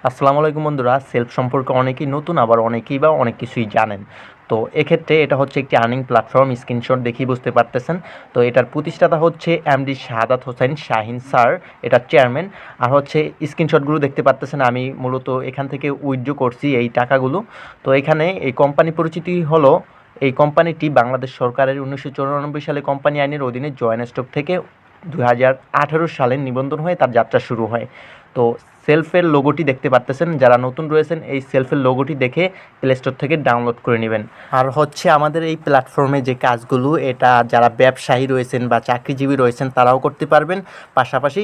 আসসালামু আলাইকুম বন্ধুরা, সেলফ সম্পর্কে অনেকেই নতুন, আবার অনেকেই বা অনেক কিছুই জানেন। তো এক্ষেত্রে এটা হচ্ছে একটি আর্নিং প্ল্যাটফর্ম। স্ক্রিনশট দেখেই বুঝতে পারতেছেন। তো এটার প্রতিষ্ঠাতা হচ্ছে এমডি শাহাদাত হোসেন শাহিন স্যার, এটার চেয়ারম্যান। আর হচ্ছে স্ক্রিনশটগুলো দেখতে পারতেছেন, আমি মূলত এখান থেকে উইথড্র করছি এই টাকাগুলো। তো এখানে এই কোম্পানি পরিচিতি হলো, এই কোম্পানিটি বাংলাদেশ সরকারের 1994 সালে কোম্পানি আইনের অধীনে জয়েন্ট স্টক থেকে 2018 সালে নিবন্ধন হয়ে তার যাত্রা শুরু হয়। তো সেলফের লোগোটি দেখতে পারতেছেন, যারা নতুন রয়েছেন এই সেলফের লোগোটি দেখে প্লে স্টোর থেকে ডাউনলোড করে নেবেন। আর হচ্ছে আমাদের এই প্ল্যাটফর্মে যে কাজগুলো, এটা যারা ব্যবসায়ী রয়েছেন বা চাকরিজীবী রয়েছেন তারাও করতে পারবেন পাশাপাশি,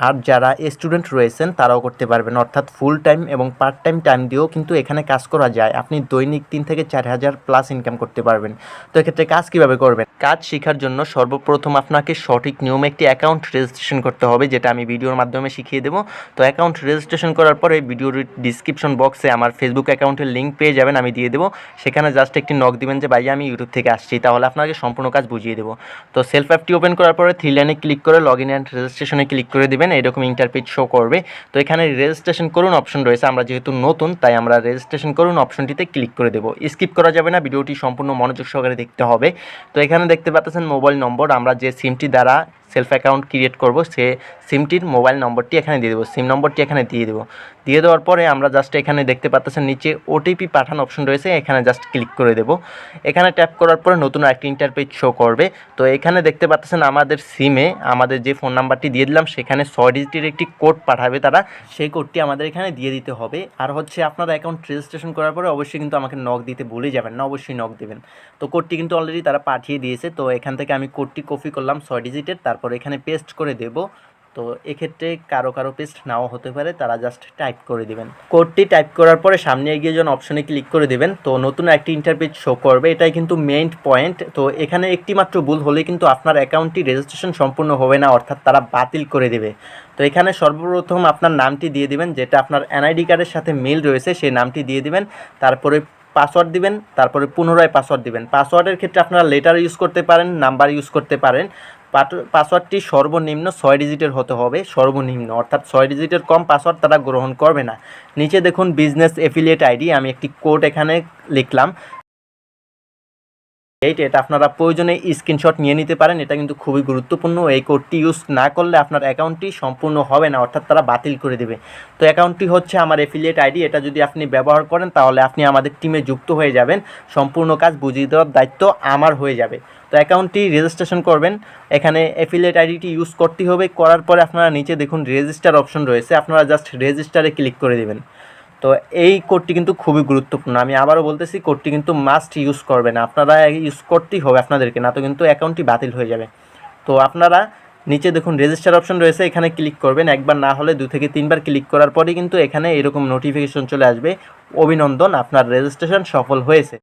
আর যারা স্টুডেন্ট রয়েছেন তারাও করতে পারবেন। অর্থাৎ ফুল টাইম এবং পার্ট টাইম দিয়েও কিন্তু এখানে কাজ করা যায়। আপনি দৈনিক 3 থেকে 4,000 প্লাস ইনকাম করতে পারবেন। তো এক্ষেত্রে কাজ কিভাবে করবেন? কাজ শেখার জন্য সর্বপ্রথম আপনাকে সঠিক নিয়মে একটি অ্যাকাউন্ট রেজিস্ট্রেশন করতে হবে, যেটা আমি ভিডিওর মাধ্যমে শিখিয়ে দেবো। তো অ্যাকাউন্ট রেজিস্ট্রেশন করার পরে ভিডিওর ডিসক্রিপশন বক্সে আমার ফেসবুক অ্যাকাউন্টের লিঙ্ক পেয়ে যাবেন, আমি দিয়ে দেবো। সেখানে জাস্ট একটি নক দিবেন যে ভাইয়া আমি ইউটিউব থেকে আসছি, তাহলে আপনাকে সম্পূর্ণ কাজ বুঝিয়ে দেবো। তো সেলফ অ্যাপটি ওপেন করার পরে 3 লাইনে ক্লিক করে লগ ইন অ্যান্ড রেজিস্ট্রেশনে ক্লিক করে দেবেন। এরকম ইন্টারপেজ শো করবে। তো এখানে রেজিস্ট্রেশন করুন অপশন রয়েছে, আমরা যেহেতু নতুন তাই আমরা রেজিস্ট্রেশন করুন অপশনটিতে ক্লিক করে দেবো। স্কিপ করা যাবে না, ভিডিওটি সম্পূর্ণ মনোযোগ সহকারে দেখতে হবে। তো এখানে দেখতে পাচ্ছেন মোবাইল নম্বর, আমরা যে সিমটি দ্বারা সেলফ অ্যাকাউন্ট ক্রিয়েট করব সে সিমটির মোবাইল নম্বরটি এখানে দিয়ে দেবো, সিম নম্বরটি এখানে দিয়ে দেবো। দিয়ে দেওয়ার পরে আমরা জাস্ট এখানে দেখতে পাচ্ছেন নিচে ওটিপি পাঠানো অপশন রয়েছে, এখানে জাস্ট ক্লিক করে দেবো। এখানে ট্যাপ করার পরে নতুন একটি ইন্টারপেজ শো করবে। তো এখানে দেখতে পাচ্ছেন আমাদের সিমে আমাদের যে ফোন নাম্বারটি দিয়ে দিলাম সেখানে 6 ডিজিটের একটি কোড পাঠাবে তারা, সেই কোডটি আমাদের এখানে দিয়ে দিতে হবে। আর হচ্ছে আপনারা অ্যাকাউন্ট রেজিস্ট্রেশন করার পরে অবশ্যই কিন্তু আমাকে নক দিতে ভুলে যাবেন না, অবশ্যই নক দেবেন। তো কোডটি কিন্তু অলরেডি তারা পাঠিয়ে দিয়েছে। তো এখান থেকে আমি কোডটি কপি করলাম 6 ডিজিটের, তারপর এখানে পেস্ট করে দেব। তো এক্ষেত্রে কারো পেস্ট নাও হতে পারে, তারা জাস্ট টাইপ করে দিবেন। কোডটি টাইপ করার পরে সামনে এগিয়ে যান অপশনে ক্লিক করে দেবেন। তো নতুন একটি ইন্টারপেজ শো করবে, এটাই কিন্তু মেইন পয়েন্ট। তো এখানে একটি মাত্র ভুল হলে কিন্তু আপনার অ্যাকাউন্টটি রেজিস্ট্রেশন সম্পূর্ণ হবে না, অর্থাৎ তারা বাতিল করে দেবে। তো এখানে সর্বপ্রথম আপনার নামটি দিয়ে দিবেন, যেটা আপনার এনআইডি কার্ডের সাথে মিল রয়েছে সেই নামটি দিয়ে দিবেন। তারপরে পাসওয়ার্ড দিবেন, তারপরে পুনরায় পাসওয়ার্ড দিবেন। পাসওয়ার্ডের ক্ষেত্রে আপনারা লেটার ইউজ করতে পারেন, নাম্বার ইউজ করতে পারেন। পাসওয়ার্ডটি সর্বনিম্ন 6 ডিজিটের হতে হবে, সর্বনিম্ন, অর্থাৎ 6 ডিজিটের কম পাসওয়ার্ড তারা গ্রহণ করবে না। নিচে দেখুন বিজনেস এফিলিয়েট আইডি, আমি একটি কোড এখানে লিখলাম। এটা আপনারা প্রয়োজনে স্ক্রিনশট নিয়ে নিতে পারেন, এটা কিন্তু খুবই গুরুত্বপূর্ণ। এই কোডটি ইউজ না করলে আপনার অ্যাকাউন্টটি সম্পূর্ণ হবে না, অর্থাৎ তারা বাতিল করে দেবে। তো অ্যাকাউন্টটি হচ্ছে আমার এফিলিয়েট আইডি, এটা যদি আপনি ব্যবহার করেন তাহলে আপনি আমাদের টিমে যুক্ত হয়ে যাবেন, সম্পূর্ণ কাজ বুঝিয়ে দেওয়ার দায়িত্ব আমার হয়ে যাবে। তো অ্যাকাউন্টটি রেজিস্ট্রেশন করবেন, এখানে এফিলিয়েট আইডিটি ইউজ করতে হবে। করার পরে আপনারা নিচে দেখুন রেজিস্টার অপশন রয়েছে, আপনারা জাস্ট রেজিস্টারে ক্লিক করে দেবেন। তো এই কোডটি কিন্তু খুবই গুরুত্বপূর্ণ, আমি আবারও বলতেছি কোডটি কিন্তু মাস্ট ইউজ করবেন, আপনারা ইউজ করতেই হবে আপনাদেরকে, না তো কিন্তু অ্যাকাউন্টটি বাতিল হয়ে যাবে। তো আপনারা নিচে দেখুন রেজিস্টার অপশন রয়েছে, এখানে ক্লিক করবেন। একবার না হলে 2 থেকে 3 বার ক্লিক করার পরেই কিন্তু এখানে এরকম নোটিফিকেশন চলে আসবে, অভিনন্দন আপনার রেজিস্ট্রেশন সফল হয়েছে।